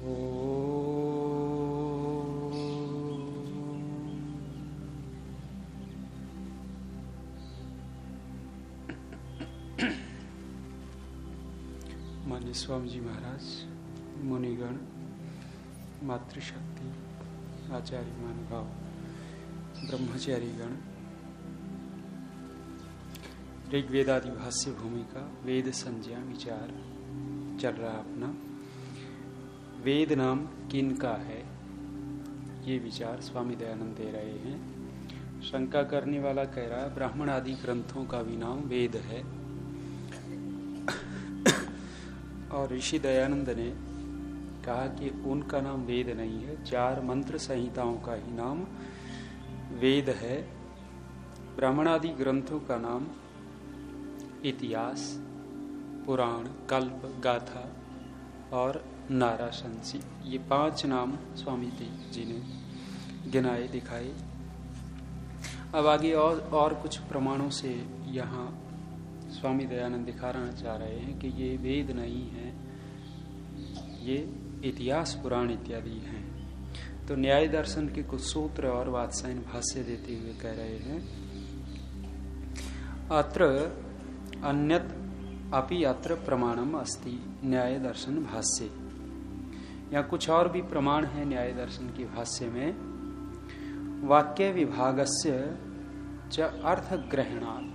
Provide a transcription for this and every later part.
माननीय स्वामी जी महाराज, मुनिगण, मातृशक्ति, आचार्य महानुभाव, ब्रह्मचारीगण, ऋग्वेदादि भाष्य भूमिका वेद संज्ञा विचार चल रहा अपना। वेद नाम किनका है, ये विचार स्वामी दयानंद दे रहे हैं। शंका करने वाला कह रहा है ब्राह्मण आदि ग्रंथों का भी नाम वेद है, और ऋषि दयानंद ने कहा कि उनका नाम वेद नहीं है, 4 मंत्र संहिताओं का ही नाम वेद है। ब्राह्मण आदि ग्रंथों का नाम इतिहास, पुराण, कल्प, गाथा और नाराशंसी, ये 5 नाम स्वामी जी ने गिनाए दिखाए। अब आगे और कुछ प्रमाणों से यहाँ स्वामी दयानंद दिखाना चाह रहे हैं कि ये वेद नहीं है, ये इतिहास, पुराण इत्यादि हैं। तो न्याय दर्शन के कुछ सूत्र और वात्सायन भाष्य देते हुए कह रहे हैं, अत्र अन्यत अपि अत्र प्रमाणम अस्ति न्याय दर्शन भाष्ये। यहाँ कुछ और भी प्रमाण है न्याय दर्शन के भाष्य में। वाक्य विभागस्य च अर्थ ग्रहणात्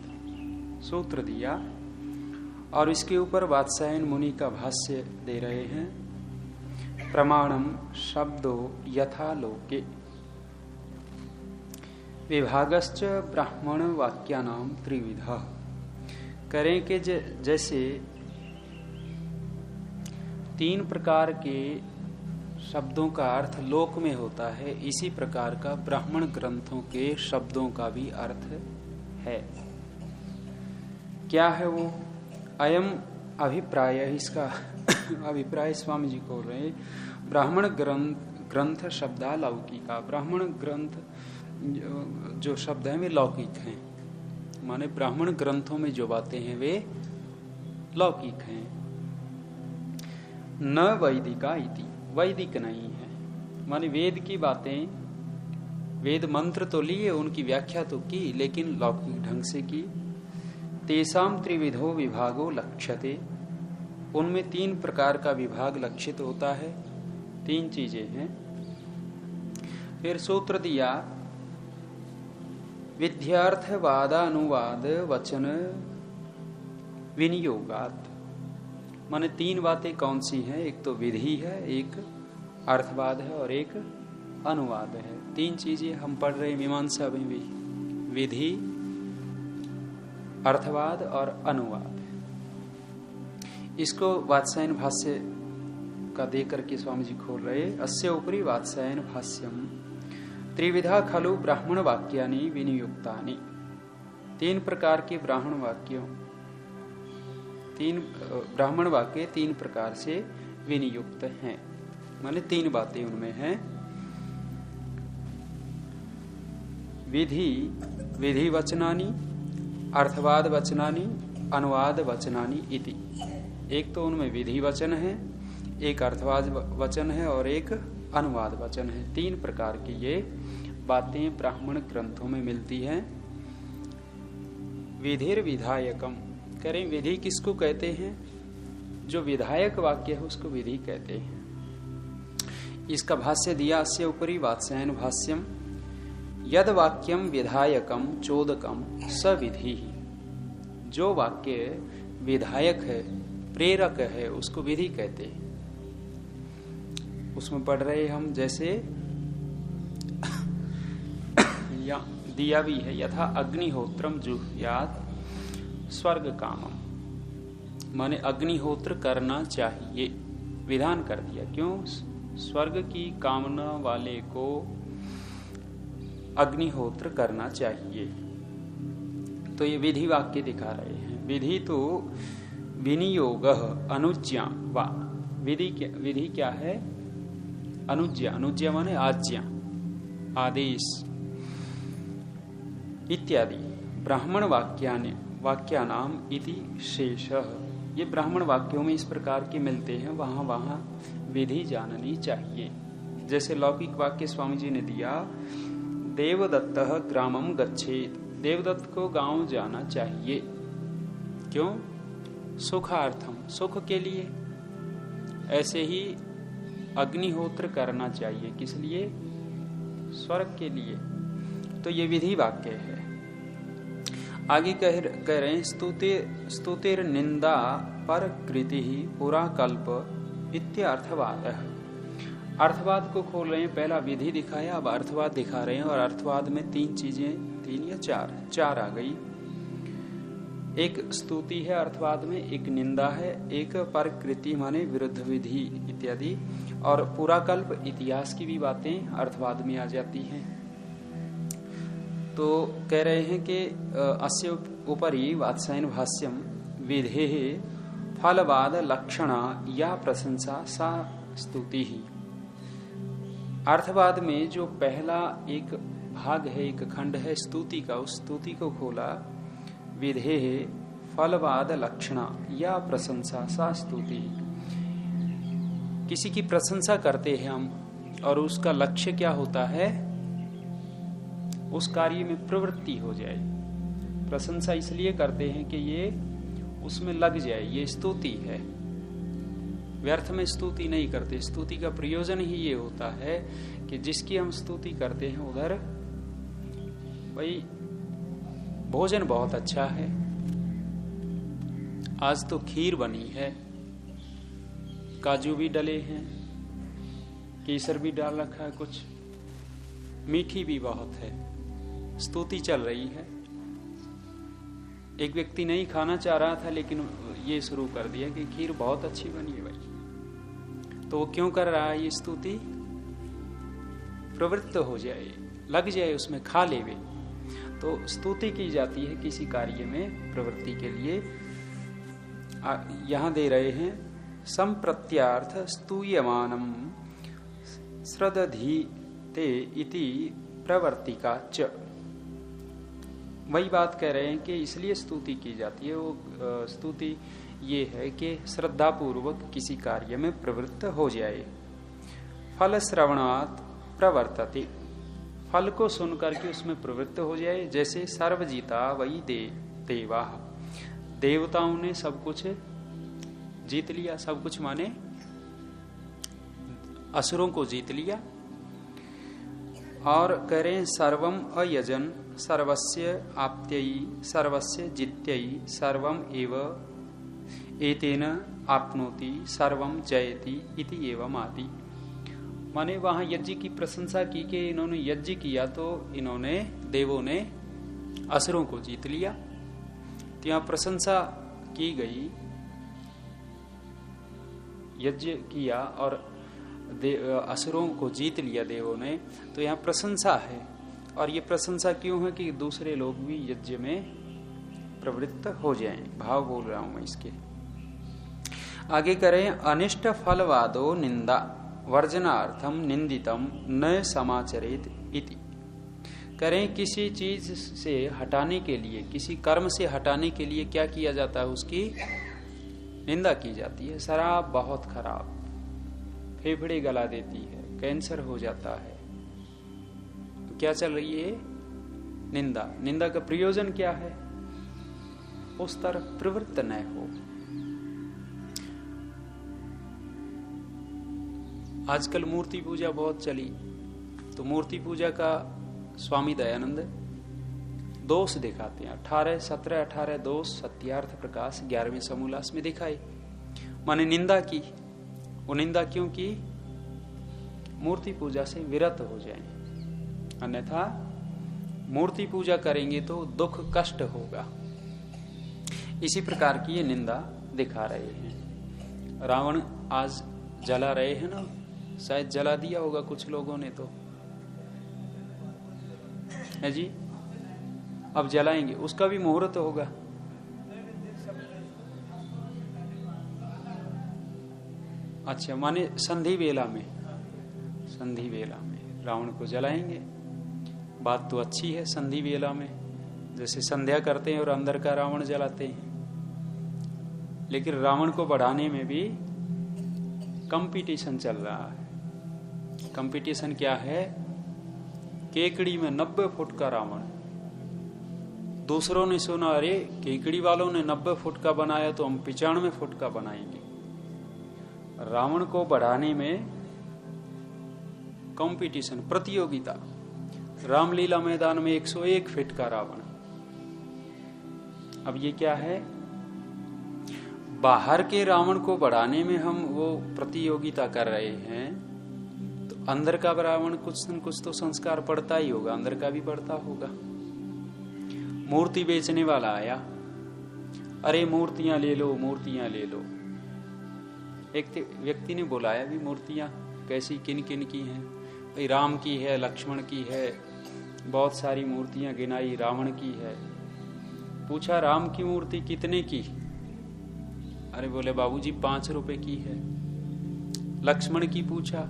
सूत्र दिया, और इसके ऊपर वात्सायन मुनि का भाष्य दे रहे हैं। प्रमाणम शब्दो यथा लोके विभागश्च ब्राह्मण वाक्यानाम त्रिविधा। करें कि जैसे 3 प्रकार के शब्दों का अर्थ लोक में होता है, इसी प्रकार का ब्राह्मण ग्रंथों के शब्दों का भी अर्थ है। क्या है वो? अयम अभिप्राय, इसका अभिप्राय स्वामी जी बोल रहे हैं, ब्राह्मण ग्रंथ शब्दा लौकिका। ब्राह्मण ग्रंथ जो शब्द हैं वे लौकिक हैं, माने ब्राह्मण ग्रंथों में जो बातें हैं वे लौकिक हैं। न वैदिका इति, वैदिक नहीं है, माने वेद की बातें, वेद मंत्र तो लिए, उनकी व्याख्या तो की, लेकिन लौकिक ढंग से की। तेसाम त्रिविधो विभागो लक्ष्यते, उनमें 3 प्रकार का विभाग लक्षित होता है, 3 चीजें हैं। फिर सूत्र दिया, विध्यार्थवादानुवाद वचन विनियोगात, माने 3 बातें कौन सी हैं? एक तो विधि है, एक अर्थवाद है और एक अनुवाद है। 3 चीजें हम पढ़ रहे मीमांसा में भी, विधि, अर्थवाद और अनुवाद। इसको वात्सायन भाष्य का दे करके स्वामी जी खोल रहे, अस्य उपरि वात्सायन भाष्यम त्रिविधा खलु ब्राह्मण वाक्यानि विनियुक्तानि। 3 प्रकार के ब्राह्मण वाक्यों, 3 ब्राह्मण वाक्य 3 प्रकार से विनियुक्त हैं, माने 3 बातें उनमें हैं। विधि वचनानि, अर्थवाद वचनानि, अनुवाद वचनानि इति। एक तो उनमें विधि वचन है, एक अर्थवाद वचन है और एक अनुवाद वचन है। 3 प्रकार की ये बातें ब्राह्मण ग्रंथों में मिलती हैं। विधिर विधायकम, करें विधि किसको कहते हैं? जो विधायक वाक्य है उसको विधि कहते हैं। इसका भाष्य दिया, अस्य उपरि वात्सायन भाष्यम यद वाक्यम विधायकम चोदकम स विधि। जो वाक्य विधायक है, प्रेरक है, उसको विधि कहते हैं। उसमें पढ़ रहे हम, जैसे या दिया भी है, यथा अग्निहोत्रम जुह्यात स्वर्ग कामम, माने अग्निहोत्र करना चाहिए, विधान कर दिया। क्यों? स्वर्ग की कामना वाले को अग्निहोत्र करना चाहिए। तो ये विधि वाक्य दिखा रहे हैं। विधि तो विनियोग अनुज्ञा वा, विधि क्या है? अनुज्ञा, अनुज्ञा माने आज्ञा, आदेश इत्यादि। ब्राह्मण वाक्यानाम इति शेष, ये ब्राह्मण वाक्यों में इस प्रकार के मिलते हैं, वहां विधि जाननी चाहिए। जैसे लौकिक वाक्य स्वामी जी ने दिया, देवदत्तः ग्रामम गच्छेत, देवदत्त को गांव जाना चाहिए। क्यों? सुखार्थम, सुख के लिए। ऐसे ही अग्निहोत्र करना चाहिए, किस लिए? स्वर्ग के लिए। तो ये विधि वाक्य है। आगे कह रहे हैं, स्तुतिर निंदा पर कृति ही पुरा कल्प इत्यर्थवाद। अर्थवाद को खोल रहे हैं, पहला विधि दिखाया, अब अर्थवाद दिखा रहे हैं। और अर्थवाद में तीन चीजें, तीन या चार आ गई। एक स्तुति है अर्थवाद में, एक निंदा है, एक परकृति माने विरुद्ध विधि इत्यादि, और पूरा कल्प इतिहास की भी बातें अर्थवाद में आ जाती हैं। तो कह रहे हैं कि अस्य उपरि वात्सायन भाष्यम विधे फलवाद लक्षणा या प्रशंसा सा स्तुति ही। अर्थवाद में जो पहला एक भाग है, एक खंड है स्तुति का, उस स्तुति को खोला, विधे फलवाद लक्षणा या प्रशंसा सा स्तुति। किसी की प्रशंसा करते हैं हम, और उसका लक्ष्य क्या होता है? उस कार्य में प्रवृत्ति हो जाए। प्रशंसा इसलिए करते हैं कि ये उसमें लग जाए, ये स्तुति है। व्यर्थ में स्तुति नहीं करते। स्तुति का प्रयोजन ही ये होता है कि जिसकी हम स्तुति करते हैं उधर भाई भोजन बहुत अच्छा है, आज तो खीर बनी है, काजू भी डले हैं, केसर भी डाल रखा है, कुछ मीठी भी बहुत है, स्तुति चल रही है। एक व्यक्ति नहीं खाना चाह रहा था, लेकिन ये शुरू कर दिया कि खीर बहुत अच्छी बनी है भाई। तो वो क्यों कर रहा है? ये स्तुति प्रवृत्त हो जाए, लग जाए उसमें, खा लेवे। तो स्तुति की जाती है किसी कार्य में प्रवृत्ति के लिए। यहां दे रहे हैं, संप्रत्यार्थ स्तूयमानम श्रद्धीते इति प्रवर्तिका च। वही बात कह रहे हैं कि इसलिए स्तुति की जाती है। वो स्तुति ये है कि श्रद्धा पूर्वक किसी कार्य में प्रवृत्त हो जाए। फल श्रवणात् प्रवर्तते, फल को सुनकर के उसमें प्रवृत्त हो जाए। जैसे सर्वजीता वही देवा, देवताओं ने सब कुछ जीत लिया। सब कुछ माने असुरों को जीत लिया। और करें सर्वम अयजन सर्वस्य आप्त्ययी सर्वस्य जित्ययी सर्वम एव एतेन आपनोति सर्वम जयति इति एवं आदि। माने वहां यज्ञ की प्रशंसा की कि इन्होंने यज्ञ किया तो इन्होंने, देवों ने असुरों को जीत लिया। तो यहाँ प्रशंसा की गई, यज्ञ किया और असुरों को जीत लिया देवों ने, तो यहाँ प्रशंसा है। और ये प्रशंसा क्यों है? कि दूसरे लोग भी यज्ञ में प्रवृत्त हो जाएं। भाव बोल रहा हूं मैं इसके। आगे करें, अनिष्ट फलवादो निंदा वर्जनार्थम निंदितम न समाचरित इति। करें किसी चीज से हटाने के लिए, किसी कर्म से हटाने के लिए क्या किया जाता है? उसकी निंदा की जाती है। शराब बहुत खराब, फेफड़े गला देती है, कैंसर हो जाता है। तो क्या चल रही है? निंदा। निंदा का प्रयोजन क्या है? उस तरफ प्रवृत्त न हो। आजकल मूर्ति पूजा बहुत चली, तो मूर्ति पूजा का स्वामी दयानंद दोष दिखाते हैं। 18 दोष सत्यार्थ प्रकाश 11वें समूलास में दिखाए। माने निंदा की। वो निंदा क्यों की? मूर्ति पूजा से विरत हो जाएं, अन्यथा मूर्ति पूजा करेंगे तो दुख कष्ट होगा। इसी प्रकार की ये निंदा दिखा रहे हैं। रावण आज जला रहे हैं ना, शायद जला दिया होगा कुछ लोगों ने, तो है जी, अब जलाएंगे, उसका भी मुहूर्त होगा। अच्छा, माने संधि वेला में, संधि वेला में रावण को जलाएंगे। बात तो अच्छी है, संधि वेला में जैसे संध्या करते हैं और अंदर का रावण जलाते हैं। लेकिन रावण को बढ़ाने में भी कंपटीशन चल रहा है। कंपटीशन क्या है? केकड़ी में 90 फुट का रावण। दूसरों ने सुना, अरे केकड़ी वालों ने 90 फुट का बनाया तो हम 95 फुट का बनाएंगे। रावण को बढ़ाने में कंपटीशन, प्रतियोगिता। रामलीला मैदान में 101 फीट का रावण। अब ये क्या है? बाहर के रावण को बढ़ाने में हम वो प्रतियोगिता कर रहे हैं, तो अंदर का रावण कुछ न कुछ तो संस्कार पड़ता ही होगा, अंदर का भी पड़ता होगा। मूर्ति बेचने वाला आया, अरे मूर्तियां ले लो, मूर्तियां ले लो। एक व्यक्ति ने बुलाया भी, मूर्तियां कैसी, किन किन की हैं? भाई राम की है, लक्ष्मण की है, बहुत सारी मूर्तियां गिनाई, रावण की है। पूछा राम की मूर्ति कितने की? अरे बोले बाबूजी 5 रुपए की है। लक्ष्मण की पूछा,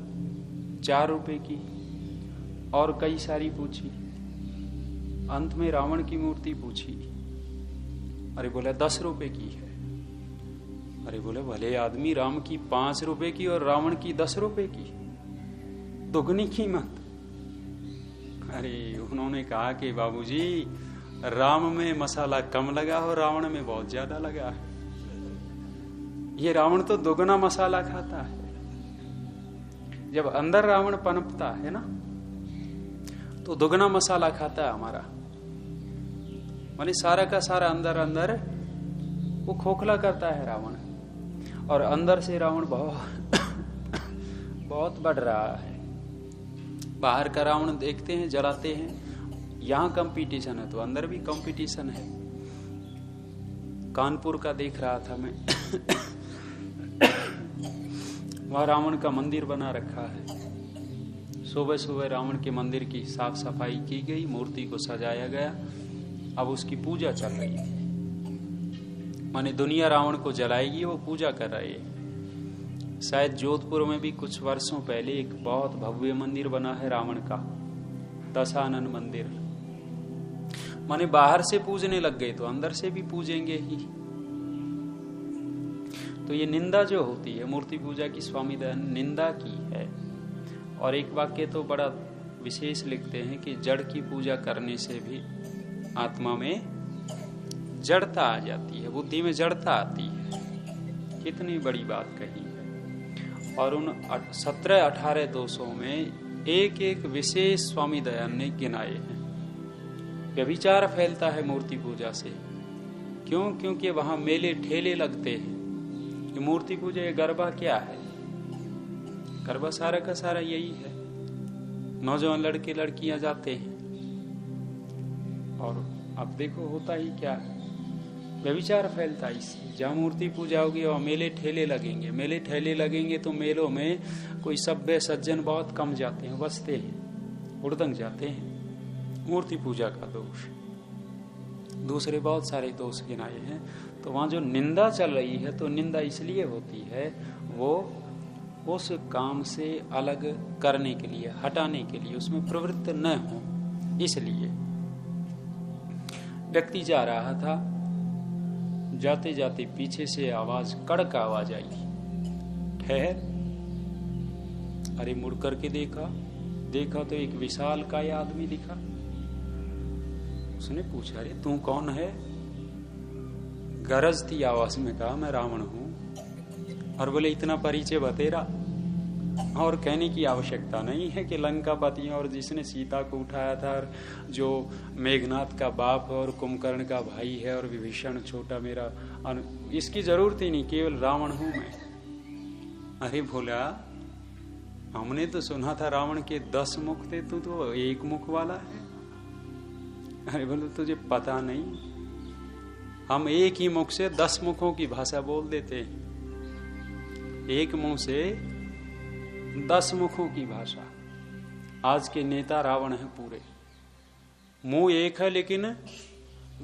4 रुपए की, और कई सारी पूछी। अंत में रावण की मूर्ति पूछी, अरे बोले 10 रुपए की है। अरे बोले भले आदमी, राम की 5 रुपए की और रावण की 10 रुपए की, दुगनी कीमत। अरे उन्होंने कहा कि बाबूजी राम में मसाला कम लगा और रावण में बहुत ज्यादा लगा है। ये रावण तो दोगुना मसाला खाता है। जब अंदर रावण पनपता है ना, तो दोगुना मसाला खाता है हमारा। माने सारा का सारा अंदर अंदर वो खोखला करता है रावण, और अंदर से रावण बहुत बढ़ रहा है। बाहर का रावण देखते हैं, जलाते हैं, यहां कंपटीशन है तो अंदर भी कंपटीशन है। कानपुर का देख रहा था मैं, वहां रावण का मंदिर बना रखा है। सुबह सुबह रावण के मंदिर की साफ सफाई की गई, मूर्ति को सजाया गया, अब उसकी पूजा चल रही है। माने दुनिया रावण को जलाएगी, वो पूजा कर रहे हैं। शायद जोधपुर में भी कुछ वर्षों पहले एक बहुत भव्य मंदिर बना है रावण का, दशानन मंदिर। माने बाहर से पूजने लग गए तो अंदर से भी पूजेंगे ही। तो ये निंदा जो होती है मूर्ति पूजा की, स्वामी दयानंद निंदा की है। और एक वाक्य तो बड़ा विशेष लिखते हैं कि जड़ की पूजा करने से भी आत्मा में जड़ता आ जाती है, बुद्धि में जड़ता आती है। कितनी बड़ी बात कही है। और उन 17-18 दोषों में एक एक विशेष स्वामी दयानंद ने गिनाए हैं। व्यभिचार फैलता है मूर्ति पूजा से। क्यों? क्योंकि वहां मेले ठेले लगते हैं। ये मूर्ति पूजा, ये गरबा क्या है? गरबा सारा का सारा यही है। नौजवान लड़के लड़कियां जाते हैं, और अब देखो होता ही क्या है, व्यभिचार फैलता है इससे। जहां मूर्ति पूजा होगी वहां मेले ठेले लगेंगे। मेले ठेले लगेंगे तो मेलों में कोई सभ्य सज्जन बहुत कम जाते हैं, बसते हैं, उड़दंग जाते हैं। मूर्ति पूजा का दोष, दूसरे बहुत सारे दोष गिनाए हैं। तो वहां जो निंदा चल रही है, तो निंदा इसलिए होती है, वो उस काम से अलग करने के लिए, हटाने के लिए, उसमें प्रवृत्त न हो। इसलिए व्यक्ति जा रहा था, जाते जाते पीछे से आवाज, कड़क आवाज आई, ठहर। अरे मुड़ करके देखा तो एक विशाल काय आदमी दिखा। उसने पूछा, अरे तू कौन है? गरज थी आवाज में, कहा मैं रावण हूं। और बोले इतना परिचय बतेरा, और कहने की आवश्यकता नहीं है कि लंकापति और जिसने सीता को उठाया था, जो मेघनाथ का बाप है और कुंभकर्ण का भाई है, और विभीषण छोटा मेरा, इसकी जरूरत ही नहीं, केवल रावण हूं मैं। अरे बोला, हमने तो सुना था रावण के 10 मुख थे, तू तो 1 मुख वाला है। अरे बोले तुझे पता नहीं, हम एक ही मुख से 10 मुखों की भाषा बोल देते हैं। एक मुंह से 10 मुखों की भाषा। आज के नेता रावण है पूरे। मुंह एक है लेकिन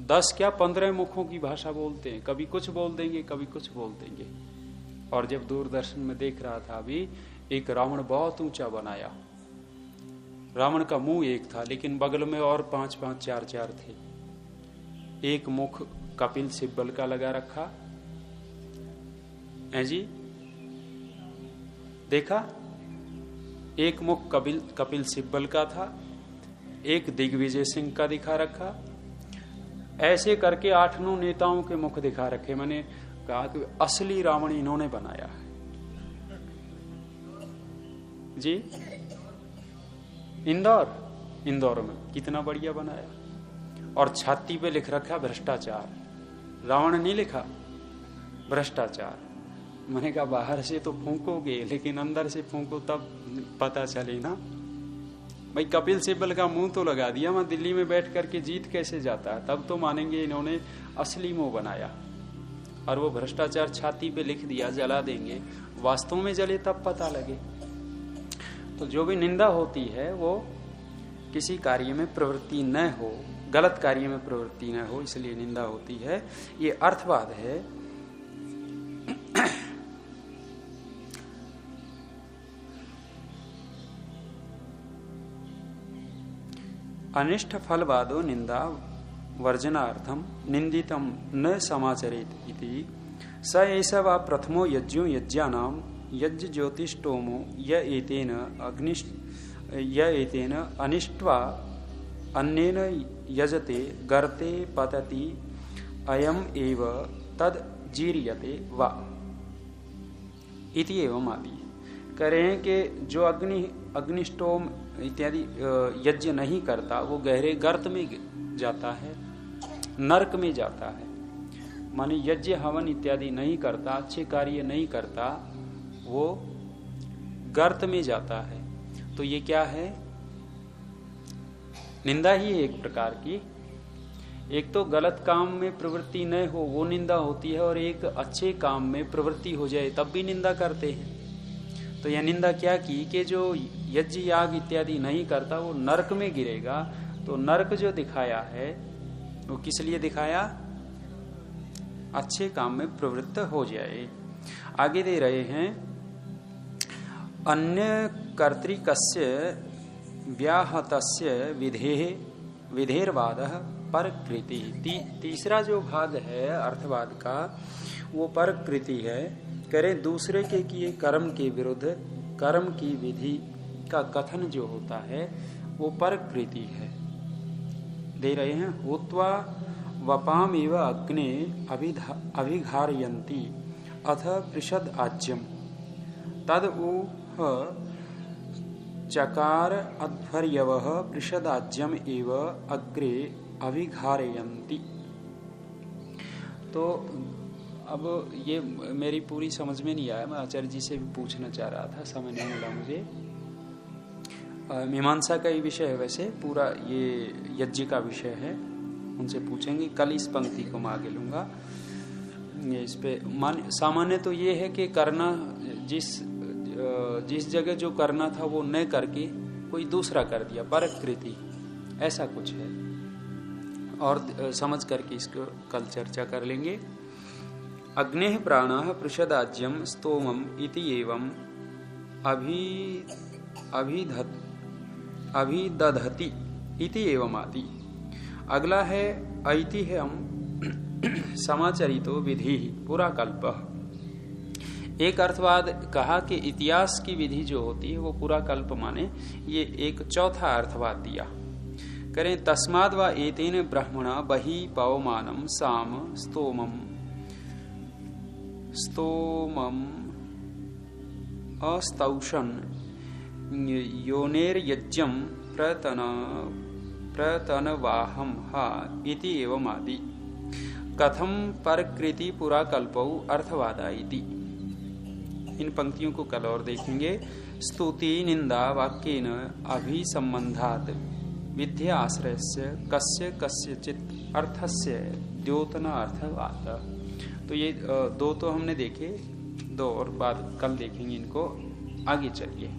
10 क्या 15 मुखों की भाषा बोलते हैं। कभी कुछ बोल देंगे, कभी कुछ बोल देंगे। और जब दूरदर्शन में देख रहा था अभी, एक रावण बहुत ऊंचा बनाया। रावण का मुंह एक था, लेकिन बगल में और 5-5, 4-4 थे। एक मुख कपिल सिब्बल का लगा रखा है जी, देखा, एक मुख कपिल सिब्बल का था, एक दिग्विजय सिंह का दिखा रखा, ऐसे करके 8-9 नेताओं के मुख दिखा रखे। मैंने कहा कि असली रावण इन्होंने बनाया है जी। इंदौर में कितना बढ़िया बनाया, और छाती पे लिख रखा भ्रष्टाचार। रावण नहीं लिखा, भ्रष्टाचार। मैंने कहा बाहर से तो फूंकोगे, लेकिन अंदर से फूंको तब पता चले ना। भाई कपिल सिब्बल का मुंह तो लगा दिया, मैं दिल्ली में बैठ करके जीत कैसे जाता है, तब तो मानेंगे इन्होंने असली मुंह बनाया। और वो भ्रष्टाचार छाती पे लिख दिया, जला देंगे, वास्तव में जले तब पता लगे। तो जो भी निंदा होती है वो किसी कार्य में प्रवृत्ति न हो, गलत कार्य में प्रवृत्ति न हो, इसलिए निंदा होती है। ये अर्थवाद है। अनिष्ट फलवादो निंदा वर्जनार्थम निंदितम न समाचरेत इति स एष वा प्रथमो यज्ञो यज्ञानाम यज्ञ ज्योतिष्टोमो य एतेन अनिष्ट्वा अन्येन यजते गर्ते पतति अयम एव तद जीर्यते वा इति एवं आदि। कह रहे हैं कि जो अग्निष्टोम इत्यादि यज्ञ नहीं करता वो गहरे गर्त में जाता है, नरक में जाता है। माने यज्ञ हवन इत्यादि नहीं करता, अच्छे कार्य नहीं करता, वो गर्त में जाता है। तो ये क्या है? निंदा ही है एक प्रकार की। एक तो गलत काम में प्रवृत्ति न हो वो निंदा होती है, और एक अच्छे काम में प्रवृत्ति हो जाए तब भी निंदा करते हैं। तो यह निंदा क्या की कि जो यज्ञ याग इत्यादि नहीं करता वो नरक में गिरेगा। तो नरक जो दिखाया है वो किस लिए दिखाया? अच्छे काम में प्रवृत्त हो जाए। आगे दे रहे हैं, अन्य कर्तृकस्य व्याहतस्य विधेर्वाद परकृति। तीसरा जो भाग है अर्थवाद का वो परकृति है। करे दूसरे के किए कर्म के विरुद्ध कर्म की विधि का कथन जो होता है वो परकृति है। दे रहे हैं, हुत्वा वपाम एव अग्ने अभिघारयन्ति अथ पृषद आज्यम तद ऊह चकार अध्वर्यवः पृषदाज्यम एव अग्रे अभिघारयन्ति। तो अब ये मेरी पूरी समझ में नहीं आया, मैं आचार्य जी से भी पूछना चाह रहा था, समय नहीं मिला मुझे। मीमांसा का ही विषय है, वैसे पूरा ये यज्ञ का विषय है, उनसे पूछेंगे। कल इस पंक्ति को मैं आगे लूंगा। इस पे सामान्य तो ये है कि करना जिस जगह जो करना था वो न करके कोई दूसरा कर दिया, परकृति ऐसा कुछ है। और समझ करके इसको कल चर्चा कर लेंगे। अग्नेः प्राणः पृषदाज्यम स्तोमम इति एवं अभिदधति इति एवं आदि। अगला है ऐतिह्यम समाचरितो विधि पुरा कल्पः। एक अर्थवाद कहा कि इतिहास की विधि जो होती है वो पूरा कल्प माने, ये एक चौथा अर्थवाद दिया। करें तस्माद् वा एतेन ब्रह्मणा बहि पवमानं साम स्तोमम अस्तौषन् योनेर्यज्ञं प्रतनवाहं हा इति एवं आदि। कथम परकृति पुरा कल्पौ अर्थवादा इति। इन पंक्तियों को कल और देखेंगे। स्तुति निंदा वाक्येन अभिसंबंधात् विद्या आश्रयस्य कस्य कस्यचित् अर्थस्य द्योतन अर्थवाद। तो ये दो तो हमने देखे, दो और बाद कल देखेंगे इनको। आगे चलिए,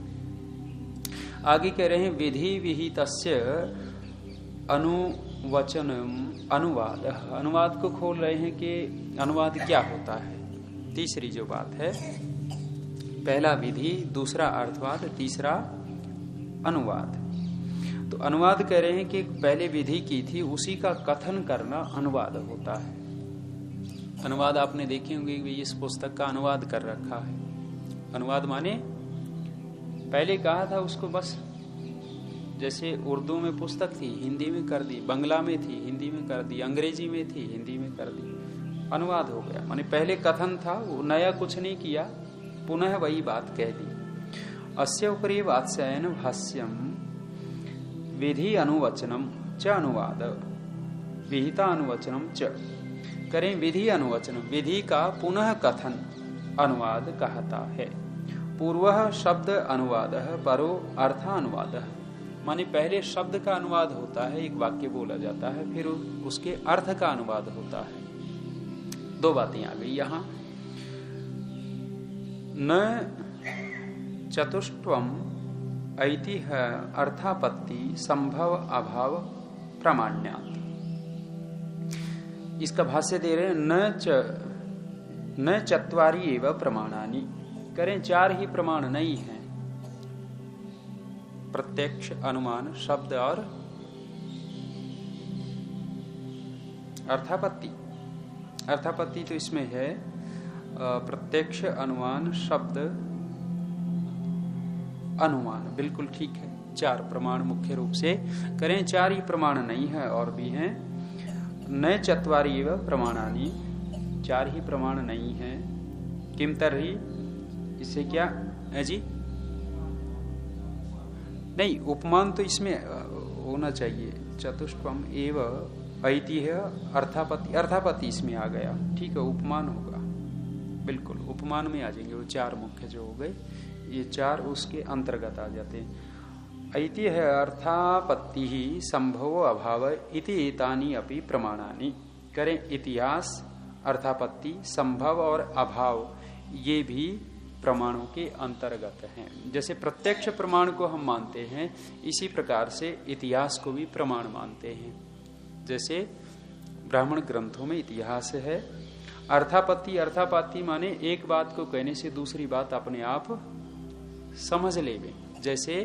आगे कह रहे हैं विधि विहितस्य अनुवचनम अनुवाद। अनुवाद को खोल रहे हैं कि अनुवाद क्या होता है। तीसरी जो बात है, पहला विधि, दूसरा अर्थवाद, तीसरा अनुवाद। तो अनुवाद कह रहे हैं कि पहले विधि की थी उसी का कथन करना अनुवाद होता है। अनुवाद आपने देखे होंगे, इस पुस्तक का अनुवाद कर रखा है। अनुवाद माने पहले कहा था उसको बस जैसे उर्दू में पुस्तक थी हिंदी में कर दी, बंगला में थी हिंदी में कर दी, अंग्रेजी में थी हिंदी में कर दी, अनुवाद हो गया। माने पहले कथन था, वो नया कुछ नहीं किया, पुनः वही बात कह दी। अस्य उपरि वात्स्यायन भाष्यम विधि अनुवचनम च अनुवाद विहिता अनुवचनम च। करें विधि अनुवचन, विधि का पुनः कथन अनुवाद कहता है। पूर्व शब्द अनुवाद परो अर्थानुवाद, माने पहले शब्द का अनुवाद होता है, एक वाक्य बोला जाता है, फिर उसके अर्थ का अनुवाद होता है। दो बातें आ गई यहां। न चतुष्टवम ऐतिह अर्थापत्ति संभव अभाव प्रामाण्यात्। इसका भाष्य दे रहे हैं, न चत्वारि एव प्रमाणानि, करें चार ही प्रमाण नहीं है, प्रत्यक्ष, अनुमान, शब्द और अर्थापत्ति। अर्थापत्ति तो इसमें है प्रत्यक्ष, अनुमान, शब्द, अनुमान, बिल्कुल ठीक है। चार प्रमाण मुख्य रूप से करें, चार ही प्रमाण नहीं है, और भी हैं। न चत्वारि एव प्रमाणानि, चार ही प्रमाण नहीं है। किम तर्हि, इससे क्या है जी? नहीं, उपमान तो इसमें होना चाहिए। चतुष्टवम एव ऐतिह्य अर्थापत्ति, अर्थापत्ति इसमें आ गया, ठीक है, उपमान होगा, बिल्कुल उपमान में आ जाएंगे। वो चार मुख्य जो हो गए, ये चार उसके अंतर्गत आ जाते हैं। ऐतिह्य अर्थापत्ति ही संभव अभाव इति एतानि अपि प्रमाणानि। करें, इतिहास, अर्थापत्ति, संभव और अभाव, ये भी प्रमाणों के अंतर्गत हैं। जैसे प्रत्यक्ष प्रमाण को हम मानते हैं, इसी प्रकार से इतिहास को भी प्रमाण मानते हैं। जैसे ब्राह्मण ग्रंथों में इतिहास है। अर्थापत्ति, अर्थापत्ति माने एक बात को कहने से दूसरी बात अपने आप समझ लेवे। जैसे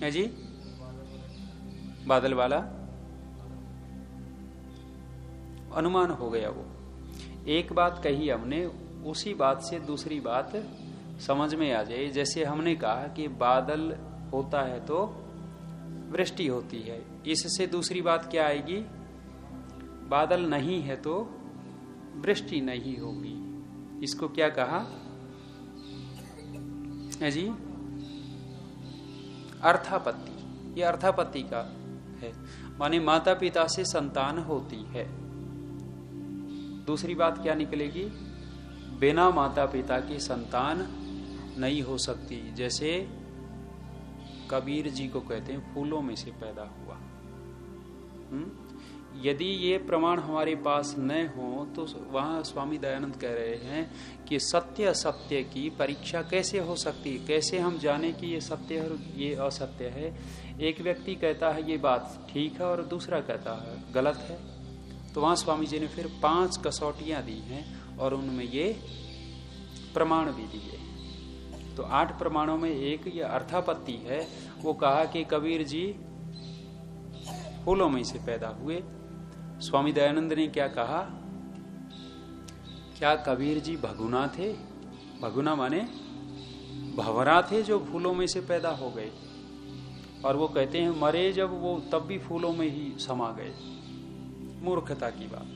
है जी, बादल वाला अनुमान हो गया। वो एक बात कही हमने, उसी बात से दूसरी बात समझ में आ जाए। जैसे हमने कहा कि बादल होता है तो वृष्टि होती है, इससे दूसरी बात क्या आएगी? बादल नहीं है तो वृष्टि नहीं होगी। इसको क्या कहा है जी? अर्थापत्ति। ये अर्थापत्ति का है, माने माता पिता से संतान होती है। दूसरी बात क्या निकलेगी? बिना माता पिता की संतान नहीं हो सकती। जैसे कबीर जी को कहते हैं फूलों में से पैदा हुआ। यदि ये प्रमाण हमारे पास न हो तो वहां स्वामी दयानंद कह रहे हैं कि सत्य असत्य की परीक्षा कैसे हो सकती है? कैसे हम जाने कि ये सत्य है और ये असत्य है? एक व्यक्ति कहता है ये बात ठीक है और दूसरा कहता है गलत है। तो वहां स्वामी जी ने फिर 5 कसौटियां दी हैं और उनमें ये प्रमाण भी दिए। तो 8 प्रमाणों में एक ये अर्थापत्ति है। वो कहा कि कबीर जी फूलों में से पैदा हुए। स्वामी दयानंद ने क्या कहा? क्या कबीर जी भगुना थे? भगुना माने भंवरा थे जो फूलों में से पैदा हो गए। और वो कहते हैं मरे जब वो तब भी फूलों में ही समा गए। मूर्खता की बात।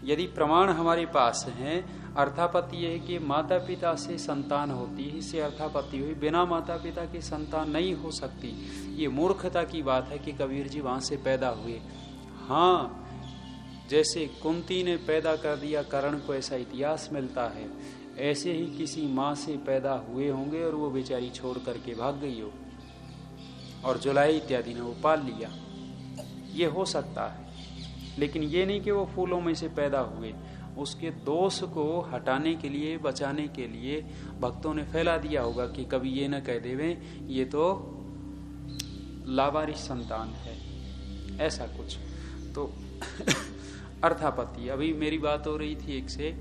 यदि प्रमाण हमारे पास है, अर्थापत्ति यह है कि माता पिता से संतान होती है, इससे अर्थापत्ति हुई। बिना माता पिता की संतान नहीं हो सकती। ये मूर्खता की बात है कि कबीर जी वहां से पैदा हुए। हाँ, जैसे कुंती ने पैदा कर दिया कर्ण को, ऐसा इतिहास मिलता है। ऐसे ही किसी माँ से पैदा हुए होंगे और वो बेचारी छोड़ करके भाग गई हो और जुलाई इत्यादि ने वो पाल लिया। ये हो सकता है, लेकिन ये नहीं कि वो फूलों में से पैदा हुए। उसके दोष को हटाने के लिए, बचाने के लिए भक्तों ने फैला दिया होगा कि कभी ये न कह देवे ये तो लावारिस संतान है, ऐसा कुछ। तो अर्थापत्ति। अभी मेरी बात हो रही थी एक से,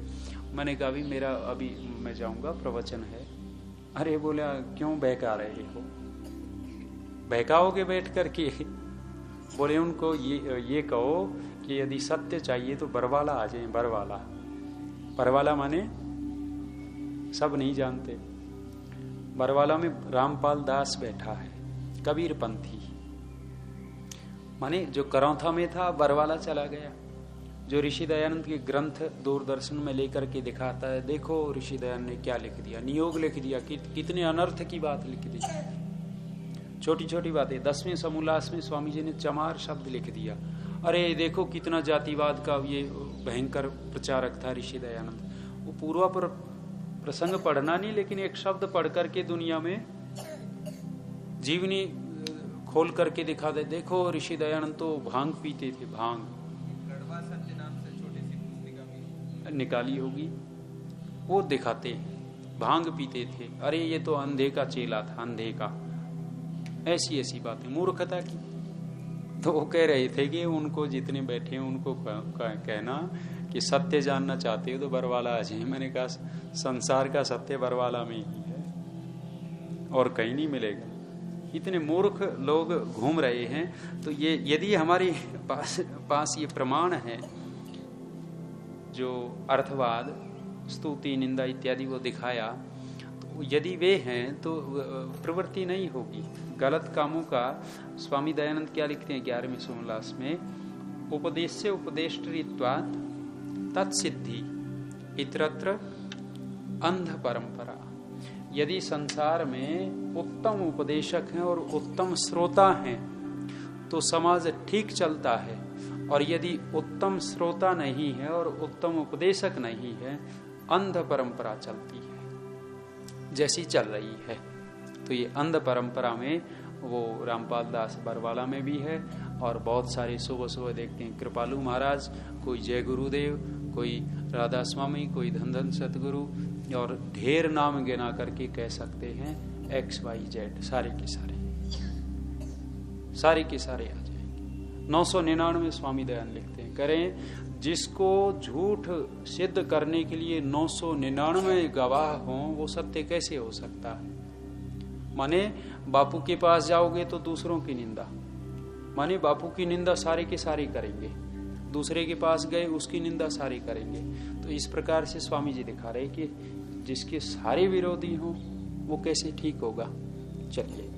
मैंने कहा अभी मेरा अभी मैं जाऊंगा, प्रवचन है। अरे बोला क्यों बहका रहे हो? बहकाओगे बैठ करके? बोले उनको ये कहो कि यदि सत्य चाहिए तो बरवाला आ जाए। बरवाला, बरवाला माने सब नहीं जानते। बरवाला में रामपाल दास बैठा है, कबीर पंथी, माने जो करौथा में था बरवाला चला गया। जो ऋषि दयानंद के ग्रंथ दूरदर्शन में लेकर के दिखाता है, देखो ऋषि दयानंद ने क्या लिख दिया, नियोग लिख दिया, कितने अनर्थ की बात लिख दी, छोटी छोटी बातें। 10वें समोल्लास में स्वामी जी ने चमार शब्द लिख दिया। अरे देखो कितना जातिवाद का ये भयंकर प्रचारक था ऋषि दयानंद। वो पूर्वा पर प्रसंग पढ़ना नहीं, लेकिन एक शब्द पढ़ करके दुनिया में जीवनी खोल करके दिखा दे। देखो ऋषि दयानंद तो भांग पीते थे, भांग सत्य नाम से छोटी सी पुस्तिका निकाली होगी, वो दिखाते भांग पीते थे। अरे ये तो अंधे का चेला था, अंधे का, ऐसी ऐसी बातें मूर्खता की। तो वो कह रहे थे कि उनको जितने बैठे हैं उनको कहना कि सत्य जानना चाहते हो तो बरवाला आ जाए। मैंने कहा संसार का सत्य बरवाला में ही है और कहीं नहीं मिलेगा। इतने मूर्ख लोग घूम रहे हैं। तो ये यदि हमारे पास ये प्रमाण है, जो अर्थवाद, स्तुति, निंदा इत्यादि वो दिखाया, तो यदि वे हैं तो प्रवृत्ति नहीं होगी गलत कामों का। स्वामी दयानंद क्या लिखते हैं 11वें समोल्लास में, उपदेश्य उपदेष्टृत्वात् तत्सिद्धि इतरत्र अंध परंपरा। यदि संसार में उत्तम उपदेशक हैं और उत्तम श्रोता हैं तो समाज ठीक चलता है, और यदि उत्तम श्रोता नहीं है और उत्तम उपदेशक नहीं है, अंध परंपरा चलती है जैसी चल रही है। तो ये अंध परंपरा में वो रामपाल दास बरवाला में भी है, और बहुत सारे सुबह सुबह देखते हैं कृपालु महाराज, कोई जय गुरुदेव, कोई राधा स्वामी, कोई धन धन सतगुरु, और ढेर नाम गिना करके कह सकते हैं XYZ, सारे के सारे आ जाएंगे। 999 स्वामी दयानंद लिखते हैं, करें जिसको झूठ सिद्ध करने के लिए 999 गवाह हों, वो सत्य कैसे हो सकता है। माने बापू के पास जाओगे तो दूसरों की निंदा, माने बापू की निंदा सारे के सारे करेंगे, दूसरे के पास गए उसकी निंदा सारे करेंगे। तो इस प्रकार से स्वामी जी दिखा रहे कि जिसके सारे विरोधी हों वो कैसे ठीक होगा। चलिए